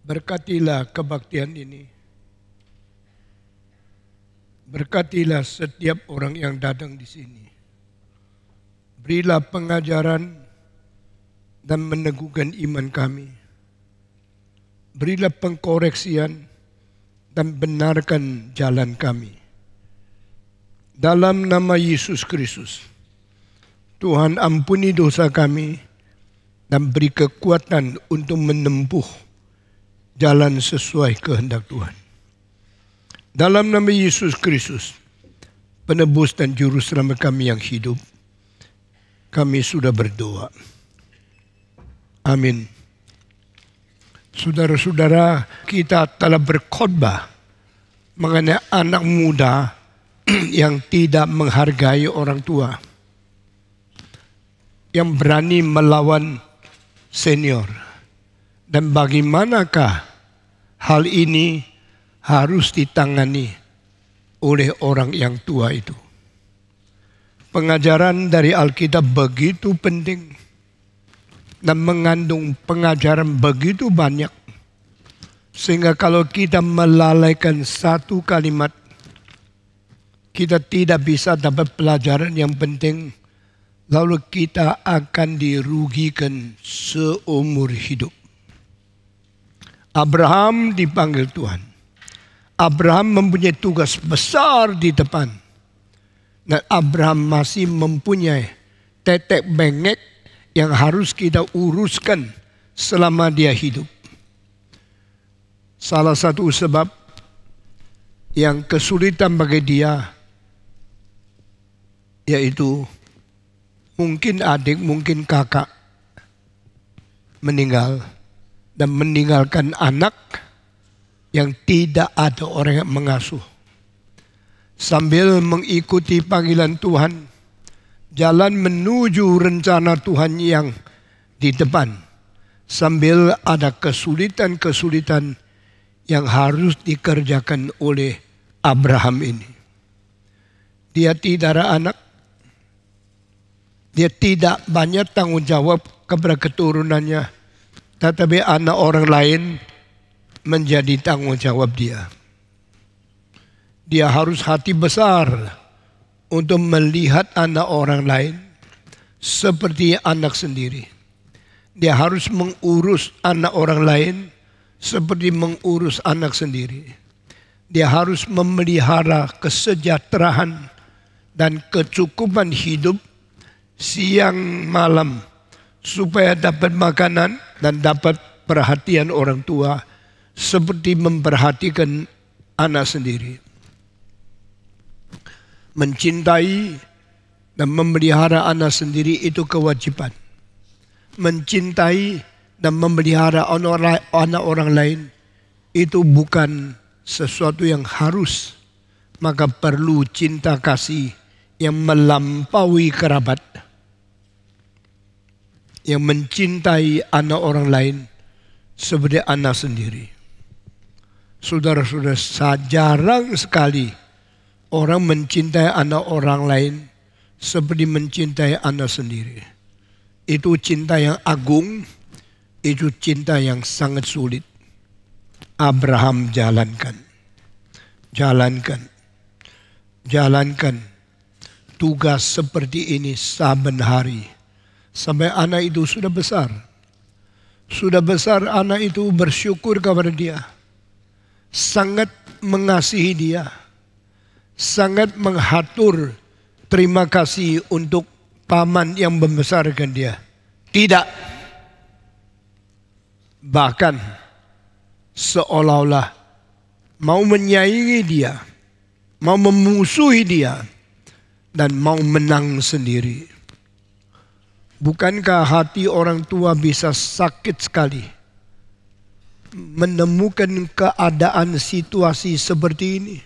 Berkatilah kebaktian ini. Berkatilah setiap orang yang datang di sini. Berilah pengajaran dan meneguhkan iman kami. Berilah pengkoreksian dan benarkan jalan kami. Dalam nama Yesus Kristus, Tuhan ampuni dosa kami dan beri kekuatan untuk menempuh jalan sesuai kehendak Tuhan. Dalam nama Yesus Kristus, penebus dan juru selamat kami yang hidup, kami sudah berdoa. Amin. Saudara-saudara, kita telah berkhotbah mengenai anak muda yang tidak menghargai orang tua, yang berani melawan senior. Dan bagaimanakah hal ini harus ditangani oleh orang yang tua itu. Pengajaran dari Alkitab begitu penting dan mengandung pengajaran begitu banyak, sehingga kalau kita melalaikan satu kalimat, kita tidak bisa dapat pelajaran yang penting, lalu kita akan dirugikan seumur hidup. Abraham dipanggil Tuhan. Abraham mempunyai tugas besar di depan. Dan Abraham masih mempunyai tetek bengek yang harus kita uruskan selama dia hidup. Salah satu sebab yang kesulitan bagi dia yaitu mungkin adik, mungkin kakak meninggal dan meninggalkan anak yang tidak ada orang yang mengasuh. Sambil mengikuti panggilan Tuhan, jalan menuju rencana Tuhan yang di depan, sambil ada kesulitan-kesulitan yang harus dikerjakan oleh Abraham ini. Dia tidak ada anak, dia tidak banyak tanggung jawab kepada keturunannya, tetapi anak orang lain menjadi tanggung jawab dia. Dia harus hati besar untuk melihat anak orang lain seperti anak sendiri. Dia harus mengurus anak orang lain seperti mengurus anak sendiri. Dia harus memelihara kesejahteraan dan kecukupan hidup siang malam supaya dapat makanan dan dapat perhatian orang tua seperti memperhatikan anak sendiri. Mencintai dan memelihara anak sendiri itu kewajiban. Mencintai dan memelihara anak orang lain itu bukan sesuatu yang harus. Maka perlu cinta kasih yang melampaui kerabat, yang mencintai anak orang lain seperti anak sendiri. Saudara-saudara, jarang sekali orang mencintai anak orang lain seperti mencintai anak sendiri. Itu cinta yang agung, itu cinta yang sangat sulit. Abraham jalankan tugas seperti ini saben hari. Sampai anak itu sudah besar. Sudah besar anak itu bersyukur kepada dia. Sangat mengasihi dia. Sangat menghatur terima kasih untuk paman yang membesarkan dia. Tidak. Bahkan seolah-olah mau menyaingi dia, mau memusuhi dia, dan mau menang sendiri. Bukankah hati orang tua bisa sakit sekali menemukan keadaan situasi seperti ini?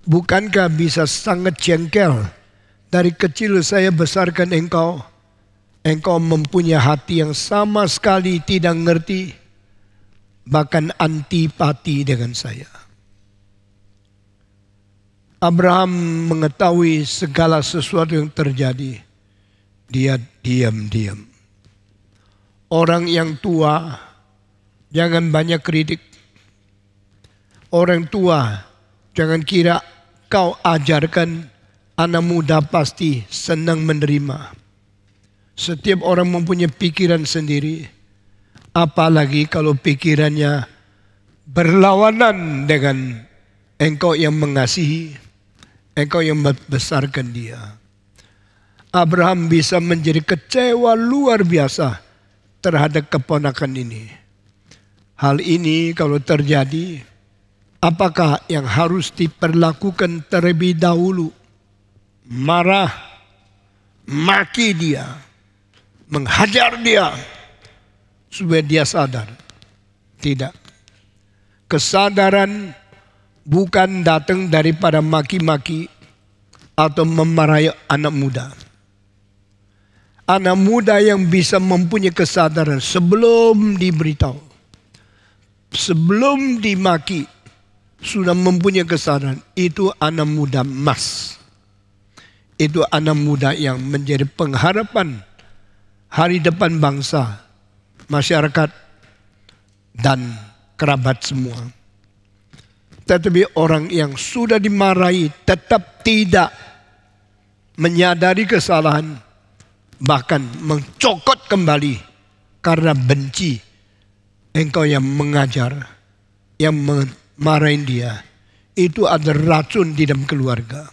Bukankah bisa sangat jengkel, dari kecil saya besarkan engkau, engkau mempunyai hati yang sama sekali tidak ngerti, bahkan antipati dengan saya. Abraham mengetahui segala sesuatu yang terjadi. Dia diam-diam. Orang yang tua Jangan banyak kritik. Orang tua, jangan kira kau ajarkan anak muda pasti senang menerima. Setiap orang mempunyai pikiran sendiri. Apalagi kalau pikirannya berlawanan dengan engkau yang mengasihi, engkau yang membesarkan dia. Abraham bisa menjadi kecewa luar biasa terhadap keponakan ini. Hal ini kalau terjadi, apakah yang harus diperlakukan terlebih dahulu? Marah, maki dia, menghajar dia, supaya dia sadar? Tidak. Kesadaran bukan datang daripada maki-maki atau memarahi anak muda. Anak muda yang bisa mempunyai kesadaran sebelum diberitahu, sebelum dimaki, sudah mempunyai kesadaran, itu anak muda emas. Itu anak muda yang menjadi pengharapan hari depan bangsa, masyarakat, dan kerabat semua. Tetapi orang yang sudah dimarahi tetap tidak menyadari kesalahan, bahkan mencokot kembali karena benci. Engkau yang mengajar, yang memarahin dia, itu ada racun di dalam keluarga.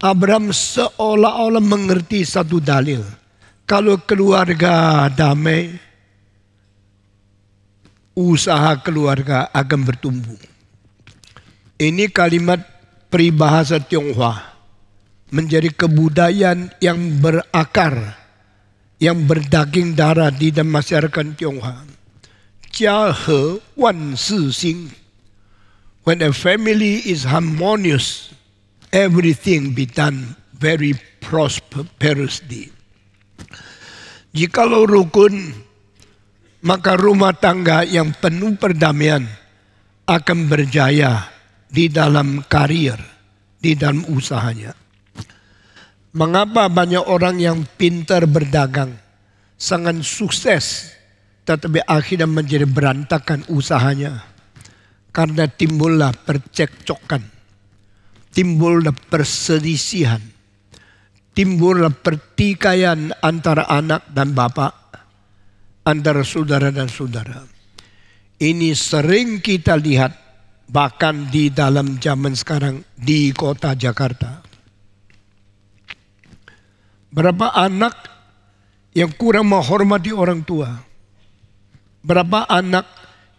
Abraham seolah-olah mengerti satu dalil. Kalau keluarga damai, usaha keluarga akan bertumbuh. Ini kalimat peribahasa Tionghoa menjadi kebudayaan yang berakar, yang berdaging darah di dalam masyarakat Tionghoa. Jia he wan si xing. When a family is harmonious, everything be done very prosperously. Jikalau rukun, maka rumah tangga yang penuh perdamaian akan berjaya di dalam karir, di dalam usahanya. Mengapa banyak orang yang pintar berdagang, sangat sukses, tetapi akhirnya menjadi berantakan usahanya? Karena timbullah percekcokan, timbullah perselisihan, timbullah pertikaian antara anak dan bapak, antara saudara dan saudara. Ini sering kita lihat bahkan di dalam zaman sekarang di kota Jakarta. Berapa anak yang kurang menghormati orang tua? Berapa anak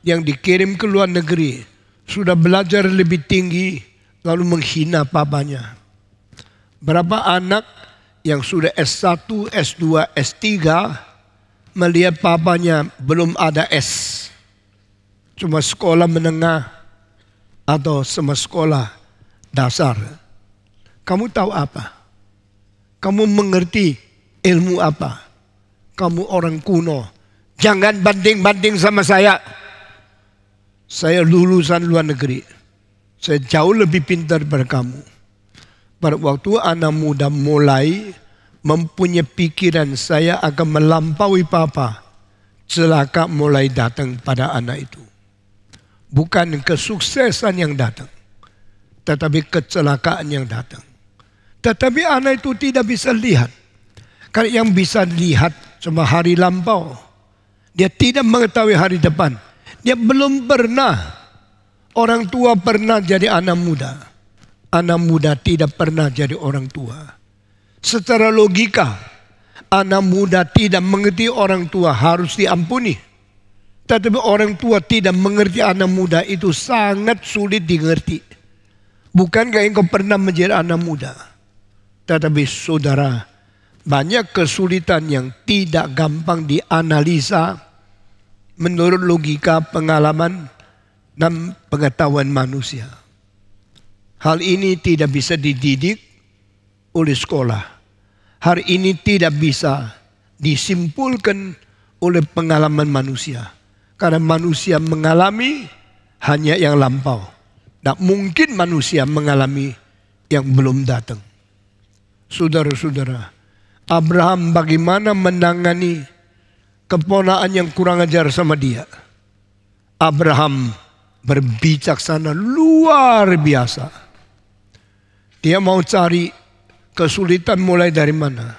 yang dikirim ke luar negeri sudah belajar lebih tinggi lalu menghina papanya? Berapa anak yang sudah S1, S2, S3 melihat papanya belum ada S, cuma sekolah menengah atau sama sekolah dasar? Kamu tahu apa? Kamu mengerti ilmu apa? Kamu orang kuno. Jangan banding-banding sama saya. Saya lulusan luar negeri. Saya jauh lebih pintar daripada kamu. Pada waktu anak muda mulai mempunyai pikiran saya akan melampaui papa, celaka mulai datang pada anak itu. Bukan kesuksesan yang datang, tetapi kecelakaan yang datang. Tetapi anak itu tidak bisa lihat. Karena yang bisa lihat cuma hari lampau. Dia tidak mengetahui hari depan. Dia belum pernah. Orang tua pernah jadi anak muda. Anak muda tidak pernah jadi orang tua. Secara logika, anak muda tidak mengerti orang tua harus diampuni. Tetapi orang tua tidak mengerti anak muda itu sangat sulit dimengerti. Bukankah engkau pernah menjadi anak muda? Tetapi saudara, banyak kesulitan yang tidak gampang dianalisa menurut logika, pengalaman, dan pengetahuan manusia. Hal ini tidak bisa dididik oleh sekolah. Hal ini tidak bisa disimpulkan oleh pengalaman manusia. Karena manusia mengalami hanya yang lampau. Tak mungkin manusia mengalami yang belum datang. Saudara-saudara, Abraham bagaimana menangani keponakan yang kurang ajar sama dia. Abraham berbijaksana luar biasa. Dia mau cari kesulitan mulai dari mana?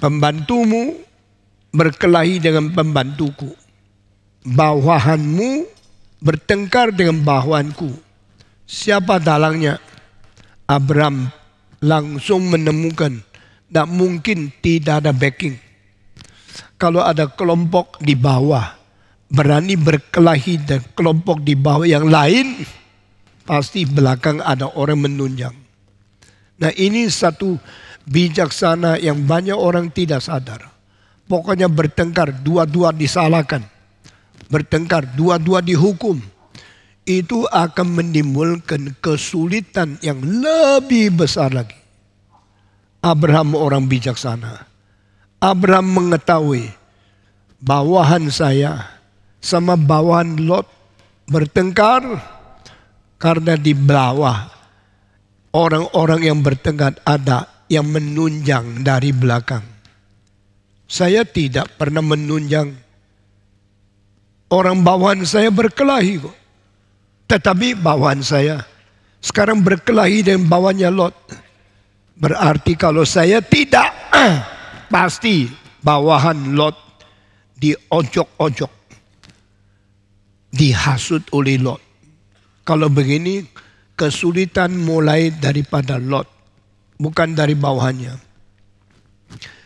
Pembantumu berkelahi dengan pembantuku. Bawahanmu bertengkar dengan bawahanku. Siapa dalangnya? Abraham langsung menemukan tidak mungkin tidak ada backing. Kalau ada kelompok di bawah berani berkelahi dan kelompok di bawah yang lain, pasti belakang ada orang menunjang. Nah, ini satu bijaksana yang banyak orang tidak sadar. Pokoknya bertengkar, dua-dua disalahkan. Bertengkar, dua-dua dihukum. Itu akan menimbulkan kesulitan yang lebih besar lagi. Abraham orang bijaksana. Abraham mengetahui bawahan saya sama bawahan Lot bertengkar karena di bawah orang-orang yang bertengkar ada yang menunjang dari belakang. Saya tidak pernah menunjang. Orang bawahan saya berkelahi kok. Tetapi bawahan saya sekarang berkelahi dengan bawahannya Lot. Berarti kalau saya tidak, pasti bawahan Lot diojok-ojok. Dihasut oleh Lot. Kalau begini, kesulitan mulai daripada Lot. Bukan dari bawahannya.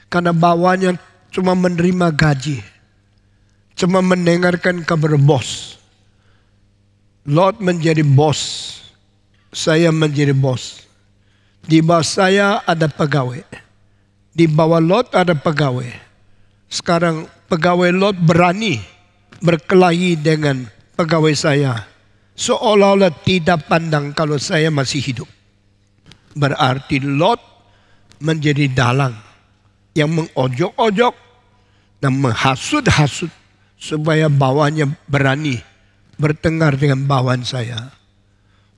Karena bawahannya cuma menerima gaji. Cuma mendengarkan kabar bos. Lot menjadi bos. Saya menjadi bos. Di bawah saya ada pegawai. Di bawah Lot ada pegawai. Sekarang pegawai Lot berani berkelahi dengan pegawai saya. Seolah-olah tidak pandang kalau saya masih hidup. Berarti Lot menjadi dalang yang mengojok-ojok dan menghasut-hasut supaya bawahnya berani bertengkar dengan bawahan saya.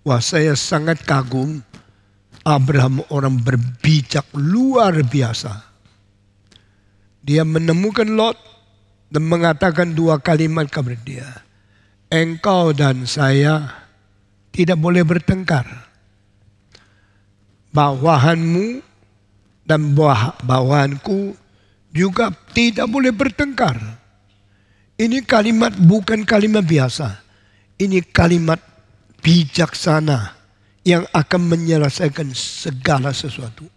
Wah, saya sangat kagum. Abraham orang berbijak luar biasa. Dia menemukan Lot dan mengatakan dua kalimat kepada dia. Engkau dan saya tidak boleh bertengkar. Bawahanmu dan bawahanku juga tidak boleh bertengkar. Ini kalimat bukan kalimat biasa. Ini kalimat bijaksana yang akan menyelesaikan segala sesuatu.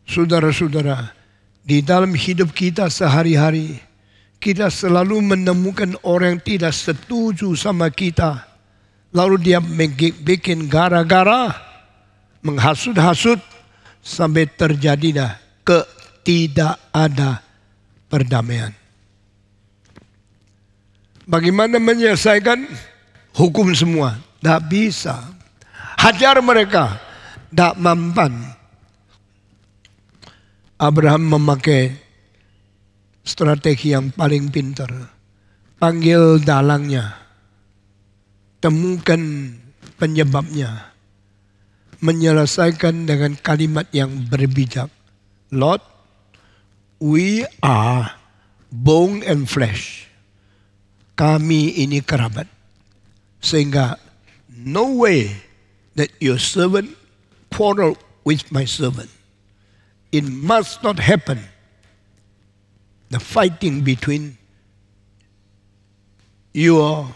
Saudara-saudara, di dalam hidup kita sehari-hari, kita selalu menemukan orang yang tidak setuju sama kita. Lalu dia bikin gara-gara, menghasut-hasut, sampai terjadilah tidak ada perdamaian. Bagaimana menyelesaikan? Hukum semua. Tidak bisa. Hajar mereka. Tidak mampan. Abraham memakai strategi yang paling pintar. Panggil dalangnya. Temukan penyebabnya. Menyelesaikan dengan kalimat yang berbijak. Lot, we are bone and flesh. Kami ini kerabat. Sehingga no way that your servant quarrel with my servant. It must not happen. The fighting between your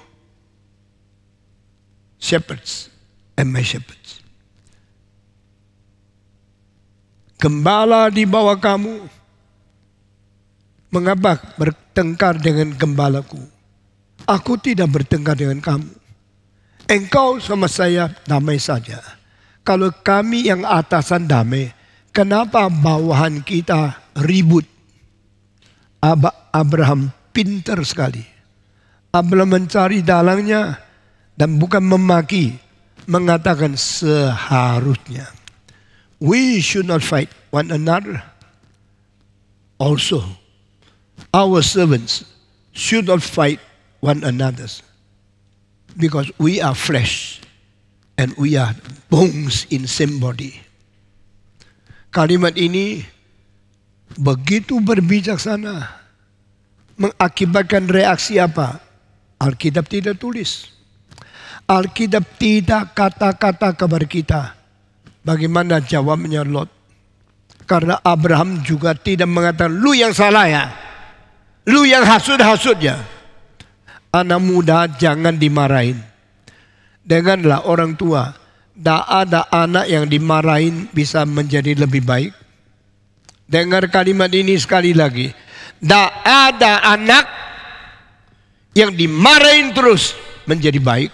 shepherds and my shepherds. Gembala di bawah kamu. Mengapa bertengkar dengan gembalaku? Aku tidak bertengkar dengan kamu. Engkau sama saya damai saja. Kalau kami yang atasan damai, kenapa bawahan kita ribut? Abraham pintar sekali. Abraham mencari dalangnya dan bukan memaki, mengatakan seharusnya. We should not fight one another. Also, our servants should not fight one another. Because we are flesh and we are bones in same body. Kalimat ini begitu berbijaksana. Mengakibatkan reaksi apa? Alkitab tidak tulis. Alkitab tidak kata-kata kabar kita. Bagaimana jawabnya Lot? Karena Abraham juga tidak mengatakan, lu yang salah ya. Lu yang hasut-hasut ya. Anak muda jangan dimarahin. Denganlah orang tua. Tak ada anak yang dimarahin bisa menjadi lebih baik. Dengar kalimat ini sekali lagi. Tak ada anak yang dimarahin terus menjadi baik.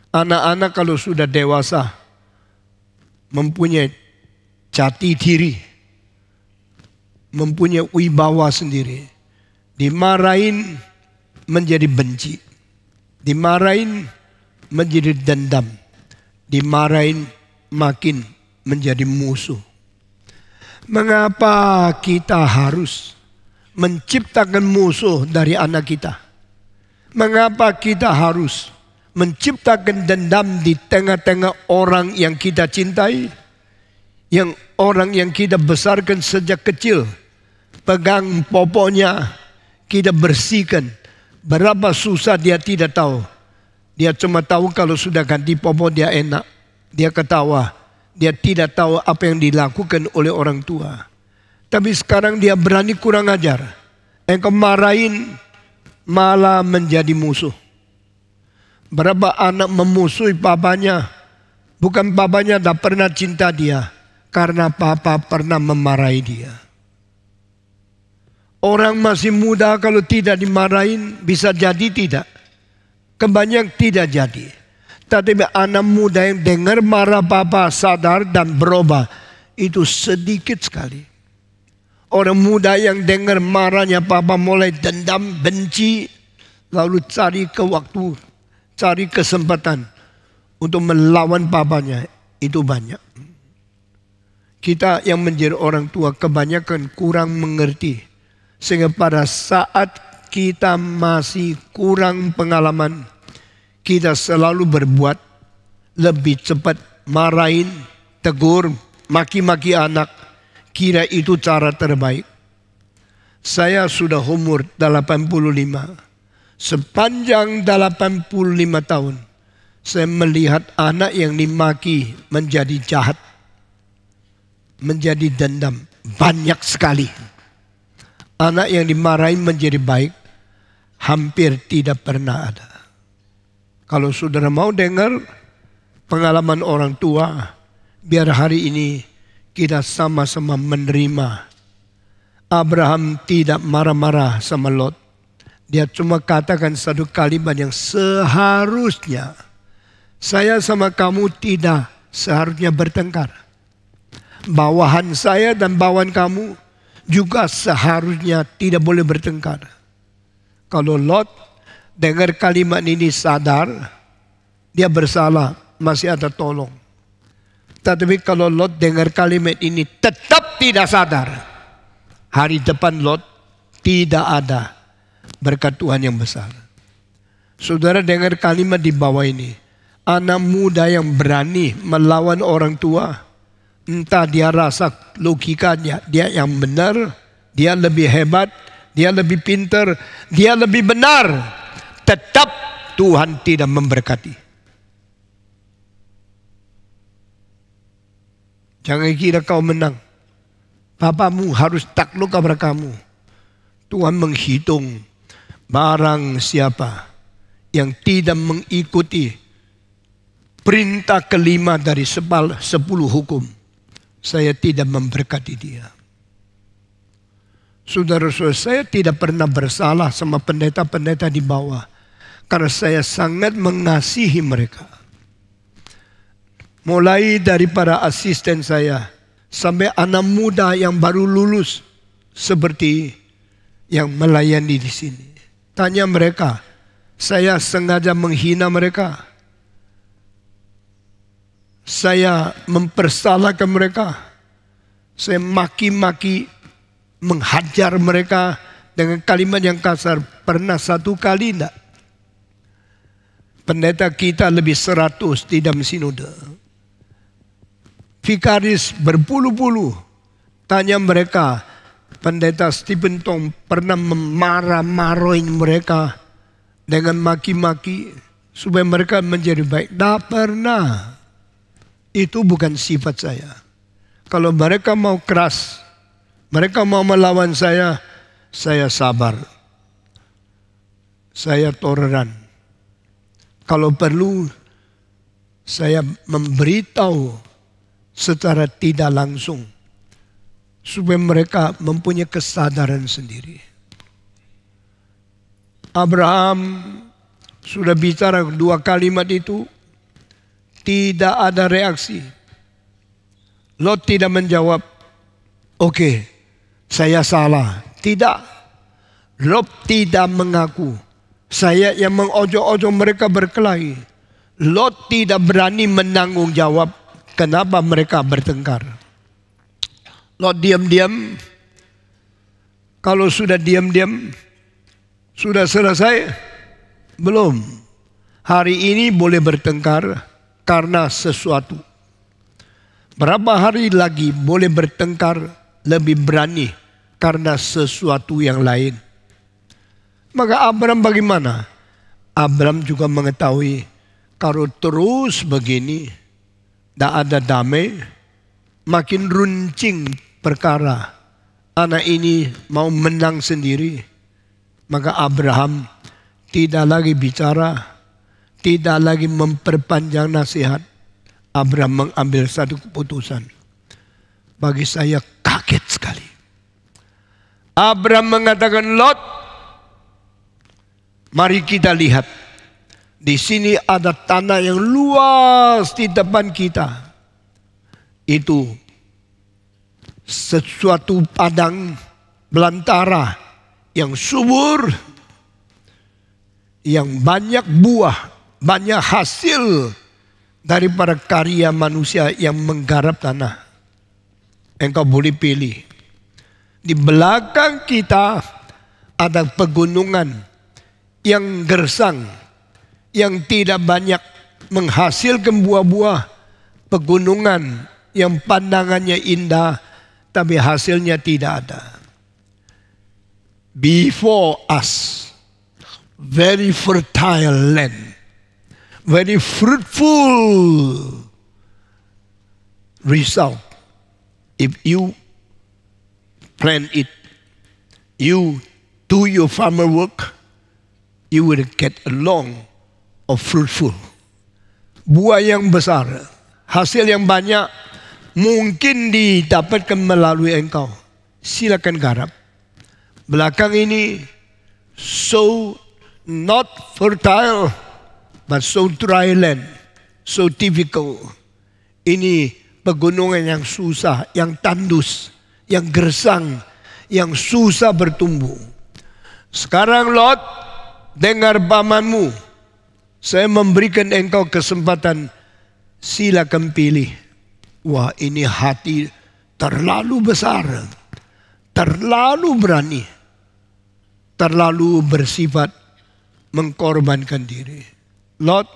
Anak-anak kalau sudah dewasa, mempunyai jati diri, mempunyai wibawa sendiri, dimarahin menjadi benci, dimarahin menjadi dendam, dimarahin makin menjadi musuh. Mengapa kita harus menciptakan musuh dari anak kita? Mengapa kita harus menciptakan dendam di tengah-tengah orang yang kita cintai? Yang orang yang kita besarkan sejak kecil. Pegang popoknya, kita bersihkan. Berapa susah dia tidak tahu. Dia cuma tahu kalau sudah ganti popok dia enak. Dia ketawa. Dia tidak tahu apa yang dilakukan oleh orang tua. Tapi sekarang dia berani kurang ajar. Engkau marahin malah menjadi musuh. Berapa anak memusuhi papanya. Bukan papanya tak pernah cinta dia. Karena papa pernah memarahi dia. Orang masih muda kalau tidak dimarahin bisa jadi tidak. Kebanyakan tidak jadi. Tapi anak muda yang dengar marah papa sadar dan berubah. Itu sedikit sekali. Orang muda yang dengar marahnya papa mulai dendam, benci. Lalu cari ke waktu, cari kesempatan untuk melawan papanya. Itu banyak. Kita yang menjadi orang tua kebanyakan kurang mengerti. Sehingga pada saat kita masih kurang pengalaman, kita selalu berbuat lebih cepat, marahin, tegur, maki-maki anak. Kira itu cara terbaik. Saya sudah umur 85. Sepanjang 85 tahun, saya melihat anak yang dimaki menjadi jahat, menjadi dendam. Banyak sekali. Anak yang dimarahin menjadi baik, hampir tidak pernah ada. Kalau saudara mau dengar pengalaman orang tua, biar hari ini kita sama-sama menerima. Abraham tidak marah-marah sama Lot. Dia cuma katakan satu kalimat yang seharusnya. Saya sama kamu tidak seharusnya bertengkar. Bawahan saya dan bawahan kamu juga seharusnya tidak boleh bertengkar. Kalau Lot dengar kalimat ini sadar, dia bersalah, masih ada tolong. Tetapi kalau Lot dengar kalimat ini tetap tidak sadar, hari depan Lot tidak ada berkat Tuhan yang besar. Saudara dengar kalimat di bawah ini, anak muda yang berani melawan orang tua, entah dia rasa logikanya dia yang benar, dia lebih hebat, dia lebih pintar, dia lebih benar. Tetap Tuhan tidak memberkati. Jangan kira kau menang. Papamu harus takluk kepada kamu. Tuhan menghitung barang siapa yang tidak mengikuti perintah kelima dari 10 hukum. Saya tidak memberkati dia. Saudara-saudara, saya tidak pernah bersalah sama pendeta-pendeta di bawah. Karena saya sangat mengasihi mereka. Mulai dari para asisten saya sampai anak muda yang baru lulus seperti yang melayani di sini. Tanya mereka, saya sengaja menghina mereka. Saya mempersalahkan mereka. Saya maki-maki, menghajar mereka dengan kalimat yang kasar. Pernah satu kali enggak? Pendeta kita lebih 100 di dalam sinode. Vikaris berpuluh-puluh. Tanya mereka, Pendeta Stephen Tong pernah memarah-marahin mereka dengan maki-maki supaya mereka menjadi baik. Tidak pernah. Itu bukan sifat saya. Kalau mereka mau keras, mereka mau melawan saya sabar. Saya toleran. Kalau perlu, saya memberitahu secara tidak langsung supaya mereka mempunyai kesadaran sendiri. Abraham sudah bicara 2 kalimat itu, tidak ada reaksi. Lot tidak menjawab, oke, saya salah. Tidak. Lot tidak mengaku, saya yang mengojo-ojo mereka berkelahi. Lot tidak berani menanggung jawab kenapa mereka bertengkar. Lot diam-diam. Kalau sudah diam-diam, sudah selesai? Belum. Hari ini boleh bertengkar karena sesuatu. Berapa hari lagi boleh bertengkar lebih berani karena sesuatu yang lain. Maka Abraham bagaimana? Abraham juga mengetahui kalau terus begini, tidak ada damai, makin runcing perkara. Anak ini mau menang sendiri. Maka Abraham tidak lagi bicara, tidak lagi memperpanjang nasihat. Abraham mengambil satu keputusan. Bagi saya kaget sekali. Abraham mengatakan, Lot, mari kita lihat. Di sini ada tanah yang luas di depan kita. Itu sesuatu padang belantara yang subur, yang banyak buah, banyak hasil daripada karya manusia yang menggarap tanah. Engkau boleh pilih. Di belakang kita ada pegunungan yang gersang, yang tidak banyak menghasilkan buah-buah. Pegunungan yang pandangannya indah, tapi hasilnya tidak ada. Before us, very fertile land, very fruitful result. If you plant it, you do your farmer work, you will get a long of fruitful. Buah yang besar, hasil yang banyak, mungkin didapatkan melalui engkau. Silakan garap. Belakang ini so not fertile, but so dry land, so difficult. Ini pegunungan yang susah, yang tandus, yang gersang, yang susah bertumbuh. Sekarang Lot, dengar pamanmu. Saya memberikan engkau kesempatan, silakan pilih. Wah, ini hati terlalu besar, terlalu berani, terlalu bersifat mengkorbankan diri. Lot,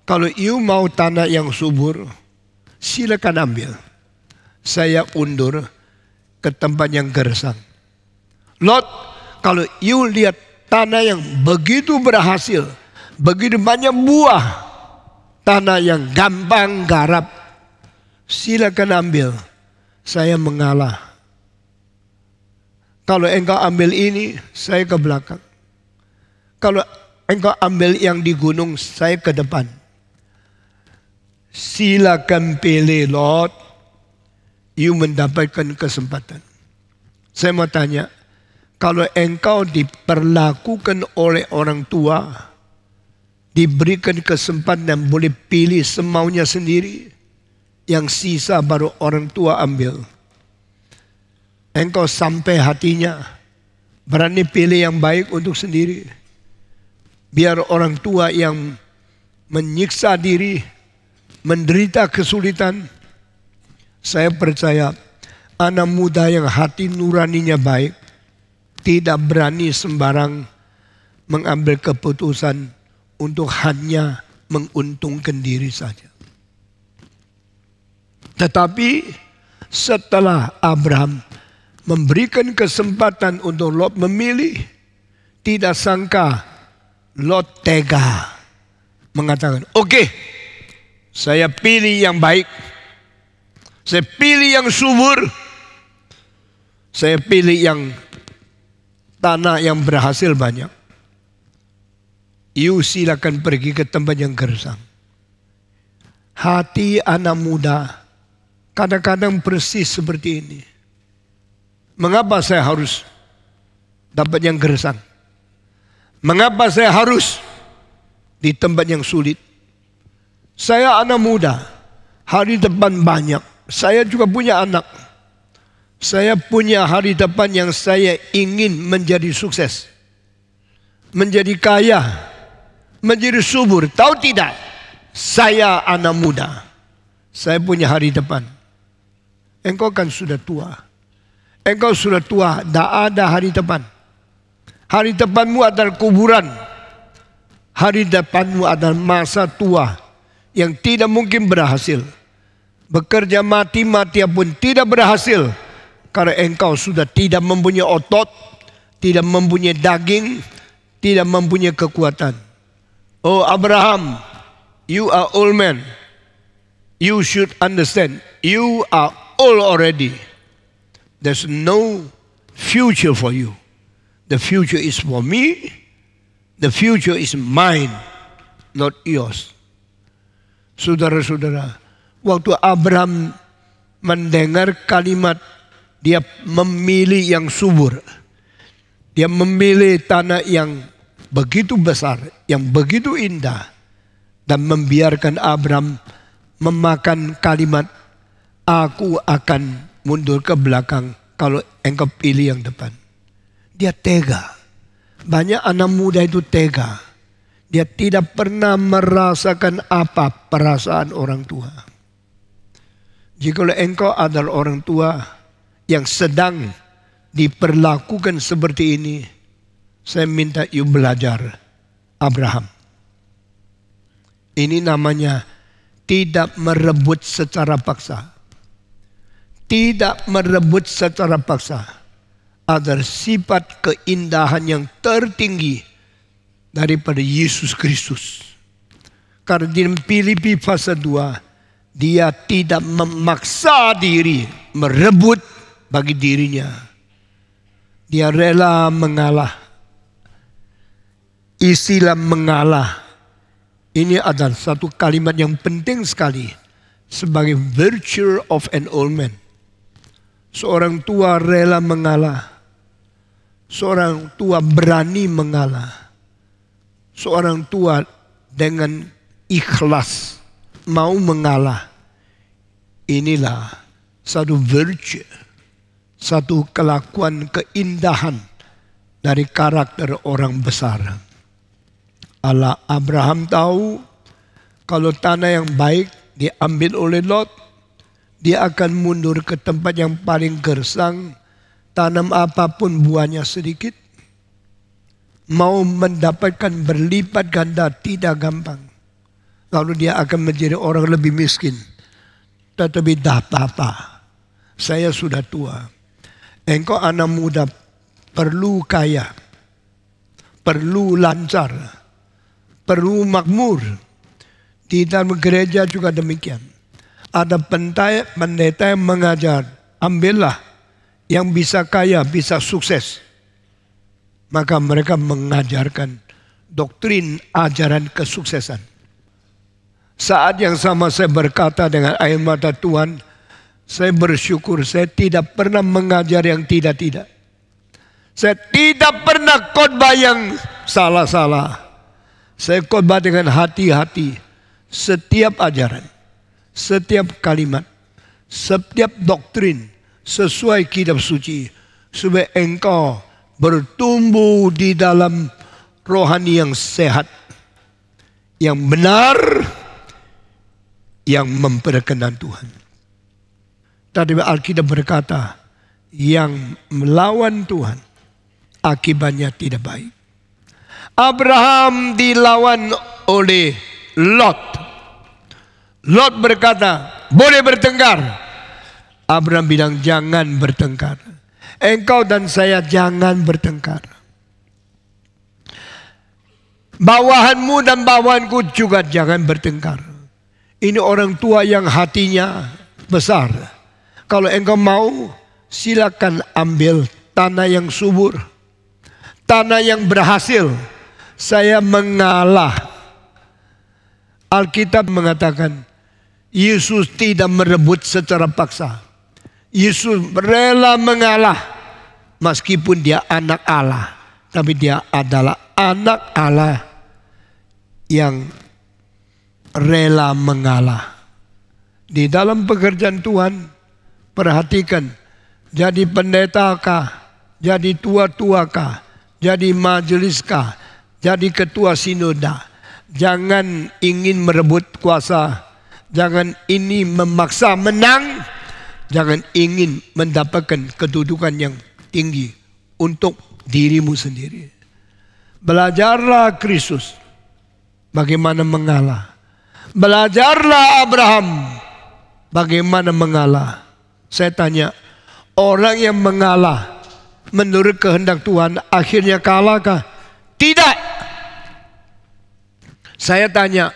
kalau you mau tanah yang subur, silakan ambil. Saya undur ke tempat yang gersang. Lot, kalau you lihat tanah yang begitu berhasil, begitu banyak buah, tanah yang gampang garap, silakan ambil. Saya mengalah. Kalau engkau ambil ini, saya ke belakang. Kalau engkau ambil yang di gunung, saya ke depan. Silakan pilih, Lot. You mendapatkan kesempatan. Saya mau tanya, kalau engkau diperlakukan oleh orang tua, diberikan kesempatan dan boleh pilih semaunya sendiri, yang sisa baru orang tua ambil. Engkau sampai hatinya, berani pilih yang baik untuk sendiri. Biar orang tua yang menyiksa diri, menderita kesulitan. Saya percaya anak muda yang hati nuraninya baik, tidak berani sembarang mengambil keputusan untuk hanya menguntungkan diri saja. Tetapi Setelah Abraham memberikan kesempatan untuk Lot memilih, tidak sangka Lot tega mengatakan, oke, saya pilih yang baik, saya pilih yang subur, saya pilih yang tanah yang berhasil banyak. You silakan pergi ke tempat yang gersang. Hati anak muda kadang-kadang persis seperti ini. Mengapa saya harus dapat yang gersang? Mengapa saya harus di tempat yang sulit? Saya anak muda, hari depan banyak. Saya juga punya anak. Saya punya hari depan yang saya ingin menjadi sukses, menjadi kaya, menjadi subur. Tahu tidak? Saya anak muda. Saya punya hari depan. Engkau kan sudah tua. Engkau sudah tua, tidak ada hari depan. Hari depanmu adalah kuburan. Hari depanmu adalah masa tua yang tidak mungkin berhasil. Bekerja mati-matian pun tidak berhasil. Karena engkau sudah tidak mempunyai otot, tidak mempunyai daging, tidak mempunyai kekuatan. Oh Abraham, you are old man. You should understand, you are old already. There's no future for you. The future is for me. The future is mine, not yours. Saudara-saudara, waktu Abraham mendengar kalimat dia memilih yang subur, dia memilih tanah yang begitu besar, yang begitu indah, dan membiarkan Abraham memakan kalimat, aku akan mundur ke belakang kalau engkau pilih yang depan. Dia tega. Banyak anak muda itu tega. Dia tidak pernah merasakan apa perasaan orang tua. Jika engkau adalah orang tua yang sedang diperlakukan seperti ini, saya minta you belajar Abraham. Ini namanya tidak merebut secara paksa. Tidak merebut secara paksa adalah sifat keindahan yang tertinggi daripada Yesus Kristus. Karena di Filipi pasal 2, dia tidak memaksa diri merebut bagi dirinya. Dia rela mengalah. Istilah mengalah ini adalah satu kalimat yang penting sekali sebagai virtue of an old man. Seorang tua rela mengalah. Seorang tua berani mengalah. Seorang tua dengan ikhlas mau mengalah. Inilah satu virtue, satu kelakuan keindahan dari karakter orang besar. Allah Abraham tahu kalau tanah yang baik diambil oleh Lot, dia akan mundur ke tempat yang paling gersang. Tanam apapun buahnya sedikit. Mau mendapatkan berlipat ganda tidak gampang. Lalu dia akan menjadi orang lebih miskin. Tetapi tak apa-apa. Saya sudah tua. Engkau anak muda perlu kaya. Perlu lancar. Perlu makmur. Di dalam gereja juga demikian. Ada pendeta yang mengajar, ambillah yang bisa kaya, bisa sukses. Maka mereka mengajarkan doktrin ajaran kesuksesan. Saat yang sama saya berkata dengan air mata Tuhan, saya bersyukur saya tidak pernah mengajar yang tidak-tidak. Saya tidak pernah khotbah yang salah-salah. Saya khotbah dengan hati-hati. Setiap ajaran, setiap kalimat, setiap doktrin sesuai kitab suci, supaya engkau bertumbuh di dalam rohani yang sehat, yang benar, yang memperkenan Tuhan. Tadi Alkitab berkata, yang melawan Tuhan akibatnya tidak baik. Abraham dilawan oleh Lot. Lot berkata, boleh bertengkar. Abraham bilang, jangan bertengkar. Engkau dan saya jangan bertengkar. Bawahanmu dan bawahanku juga jangan bertengkar. Ini orang tua yang hatinya besar. Kalau engkau mau, silakan ambil tanah yang subur, tanah yang berhasil. Saya mengalah. Alkitab mengatakan, Yesus tidak merebut secara paksa. Yesus rela mengalah. Meskipun dia anak Allah, tapi dia adalah anak Allah yang rela mengalah. Di dalam pekerjaan Tuhan, perhatikan, jadi pendeta kah, jadi tua-tua kah, jadi majelis kah, jadi ketua sinoda, jangan ingin merebut kuasa, jangan ini memaksa menang, jangan ingin mendapatkan kedudukan yang tinggi untuk dirimu sendiri. Belajarlah Kristus bagaimana mengalah. Belajarlah Abraham bagaimana mengalah. Saya tanya, orang yang mengalah menurut kehendak Tuhan akhirnya kalahkah? Tidak. Saya tanya,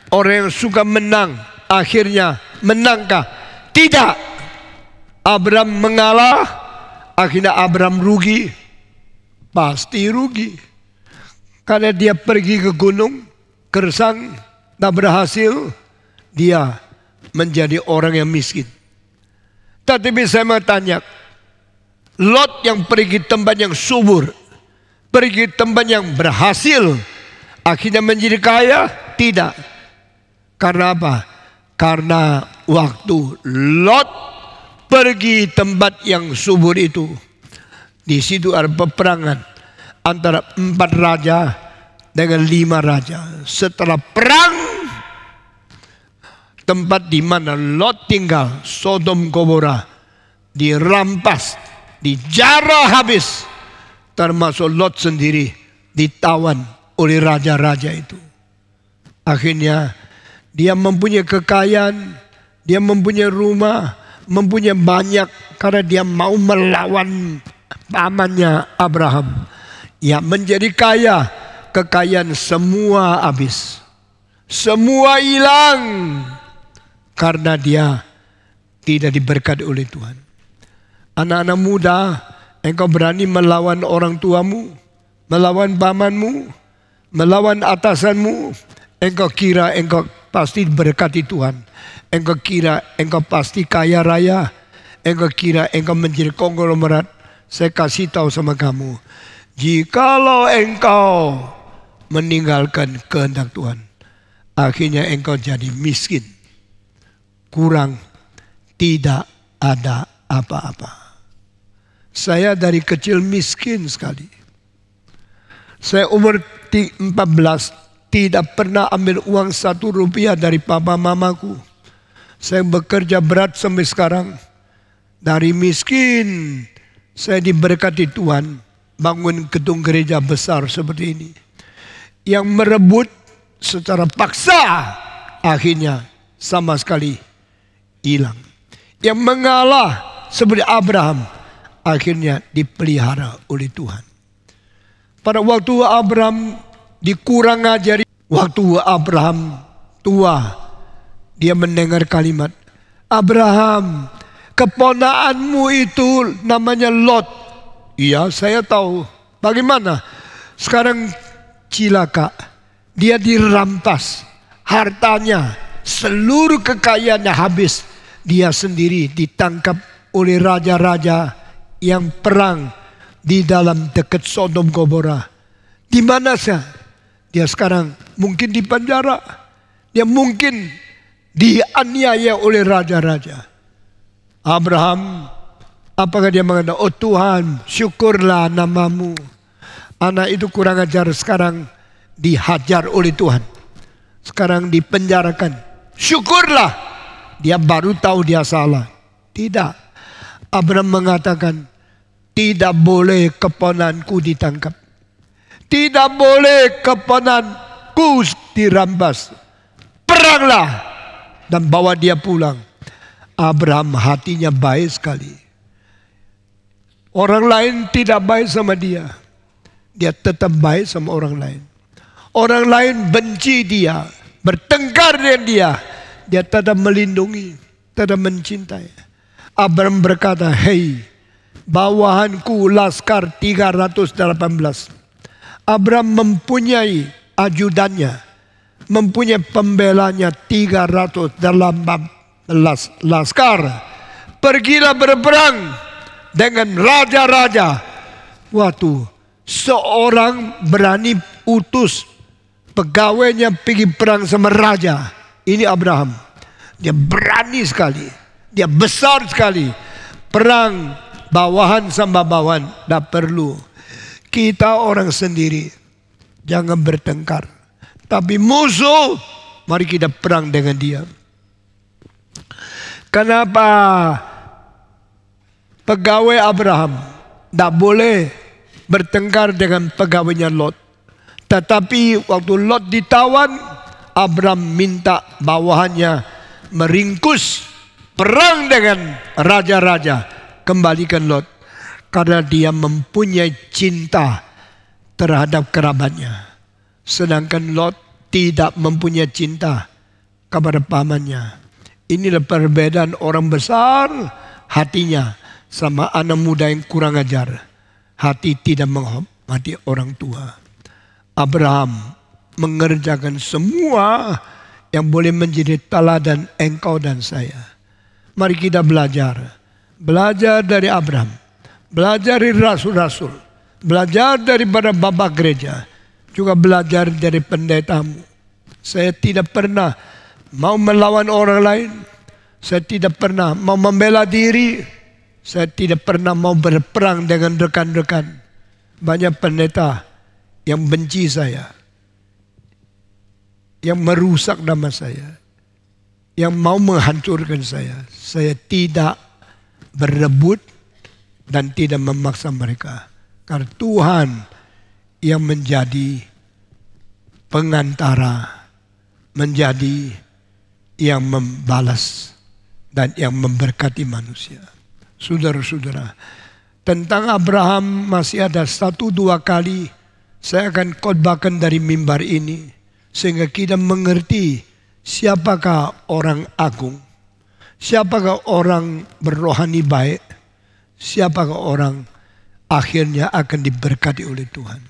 orang yang suka menang akhirnya menangkah? Tidak. Abraham mengalah, akhirnya Abraham rugi. Pasti rugi. Karena dia pergi ke gunung, gersang, tak berhasil, dia menjadi orang yang miskin. Tetapi saya mau tanya, Lot yang pergi tempat yang subur, pergi tempat yang berhasil, akhirnya menjadi kaya? Tidak. Karena apa? Karena waktu Lot pergi tempat yang subur itu, di situ ada peperangan antara 4 raja dengan 5 raja. Setelah perang, tempat di mana Lot tinggal, Sodom Gomora, dirampas, dijarah habis. Termasuk Lot sendiri ditawan oleh raja-raja itu. Akhirnya dia mempunyai kekayaan, dia mempunyai rumah, mempunyai banyak karena dia mau melawan pamannya Abraham. Ya, menjadi kaya, kekayaan semua habis. Semua hilang karena dia tidak diberkati oleh Tuhan. Anak-anak muda, engkau berani melawan orang tuamu, melawan pamanmu, melawan atasanmu, engkau kira engkau pasti diberkati Tuhan. Engkau kira engkau pasti kaya raya, engkau kira engkau menjadi konglomerat. Saya kasih tahu sama kamu, jikalau engkau meninggalkan kehendak Tuhan, akhirnya engkau jadi miskin, kurang, tidak ada apa-apa. Saya dari kecil miskin sekali. Saya umur 14 tidak pernah ambil uang 1 rupiah dari papa mamaku. Saya bekerja berat sampai sekarang. Dari miskin saya diberkati Tuhan, bangun gedung gereja besar seperti ini. Yang merebut secara paksa akhirnya sama sekali hilang. Yang mengalah seperti Abraham akhirnya dipelihara oleh Tuhan. Pada waktu Abraham dikurang ajari, waktu Abraham tua, dia mendengar kalimat, Abraham, keponakanmu itu namanya Lot. Iya, saya tahu. Bagaimana? Sekarang cilaka, dia dirampas, hartanya, seluruh kekayaannya habis. Dia sendiri ditangkap oleh raja-raja yang perang di dalam dekat Sodom Gomora. Di mana sih? Dia sekarang mungkin di penjara. Dia mungkin dianiaya oleh raja-raja. Abraham, apakah dia mengatakan, oh Tuhan, syukurlah namamu. Anak itu kurang ajar, sekarang dihajar oleh Tuhan. Sekarang dipenjarakan. Syukurlah, dia baru tahu dia salah. Tidak. Abraham mengatakan, tidak boleh keponanku ditangkap. Tidak boleh keponanku dirampas. Peranglah dan bawa dia pulang. Abraham hatinya baik sekali. Orang lain tidak baik sama dia, dia tetap baik sama orang lain. Orang lain benci dia, bertengkar dengan dia, dia tetap melindungi, tetap mencintai. Abraham berkata, hei, bawahanku laskar 318. Abraham mempunyai ajudannya, mempunyai pembelanya 318 laskar. Pergilah berperang dengan raja-raja. Waktu seorang berani utus pegawainya pergi perang sama raja. Ini Abraham. Dia berani sekali, dia besar sekali. Perang bawahan sama bawahan, tak perlu. Kita orang sendiri, jangan bertengkar. Tapi musuh, mari kita perang dengan dia. Kenapa pegawai Abraham tak boleh bertengkar dengan pegawainya Lot? Tetapi waktu Lot ditawan, Abraham minta bawahannya meringkus, perang dengan raja-raja, kembalikan Lot. Karena dia mempunyai cinta terhadap kerabatnya. Sedangkan Lot tidak mempunyai cinta kepada pamannya. Inilah perbedaan orang besar hatinya sama anak muda yang kurang ajar. Hati tidak menghormati orang tua. Abraham mengerjakan semua yang boleh menjadi teladan engkau dan saya. Mari kita belajar. Belajar dari Abraham. Belajar dari rasul-rasul. Belajar daripada bapak gereja. Juga belajar dari pendetamu. Saya tidak pernah mau melawan orang lain. Saya tidak pernah mau membela diri. Saya tidak pernah mau berperang dengan rekan-rekan. Banyak pendeta yang benci saya, yang merusak nama saya, yang mau menghancurkan saya. Saya tidak berebut dan tidak memaksa mereka. Karena Tuhan yang menjadi pengantara, menjadi yang membalas dan yang memberkati manusia. Saudara-saudara, tentang Abraham masih ada 1-2 kali saya akan khotbahkan dari mimbar ini, sehingga kita mengerti siapakah orang agung, siapakah orang berrohani baik, siapakah orang akhirnya akan diberkati oleh Tuhan.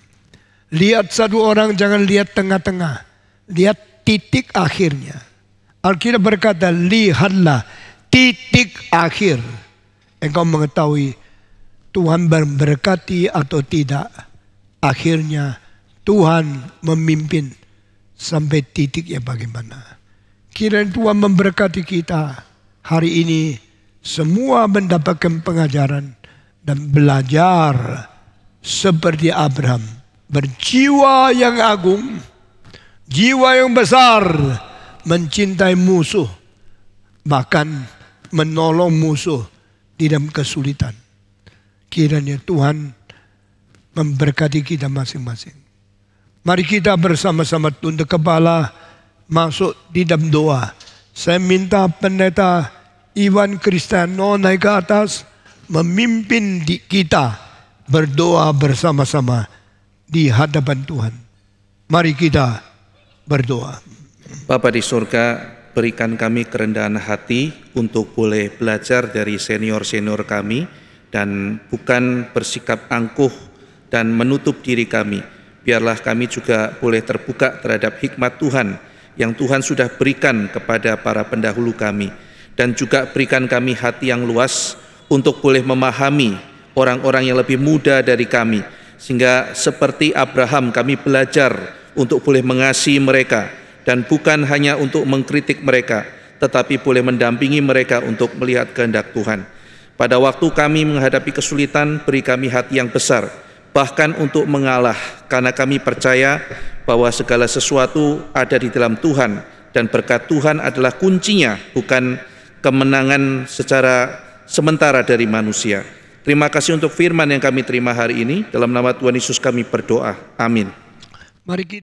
Lihat satu orang, jangan lihat tengah-tengah, lihat titik akhirnya. Alkitab berkata, lihatlah titik akhir. Engkau mengetahui Tuhan memberkati atau tidak. Akhirnya Tuhan memimpin sampai titiknya bagaimana. Kiranya Tuhan memberkati kita hari ini. Semua mendapatkan pengajaran dan belajar seperti Abraham. Berjiwa yang agung, jiwa yang besar, mencintai musuh, bahkan menolong musuh di dalam kesulitan. Kiranya Tuhan memberkati kita masing-masing. Mari kita bersama-sama tunduk kepala, masuk di dalam doa. Saya minta pendeta Iwan Kristiano naik ke atas, memimpin kita berdoa bersama-sama di hadapan Tuhan. Mari kita berdoa. Bapa di surga, berikan kami kerendahan hati untuk boleh belajar dari senior-senior kami dan bukan bersikap angkuh dan menutup diri kami. Biarlah kami juga boleh terbuka terhadap hikmat Tuhan yang Tuhan sudah berikan kepada para pendahulu kami. Dan juga berikan kami hati yang luas untuk boleh memahami orang-orang yang lebih muda dari kami. Sehingga seperti Abraham kami belajar untuk boleh mengasihi mereka. Dan bukan hanya untuk mengkritik mereka, tetapi boleh mendampingi mereka untuk melihat kehendak Tuhan. Pada waktu kami menghadapi kesulitan, beri kami hati yang besar, bahkan untuk mengalah, karena kami percaya bahwa segala sesuatu ada di dalam Tuhan, dan berkat Tuhan adalah kuncinya, bukan kemenangan secara sementara dari manusia. Terima kasih untuk firman yang kami terima hari ini. Dalam nama Tuhan Yesus kami berdoa. Amin. Mari kita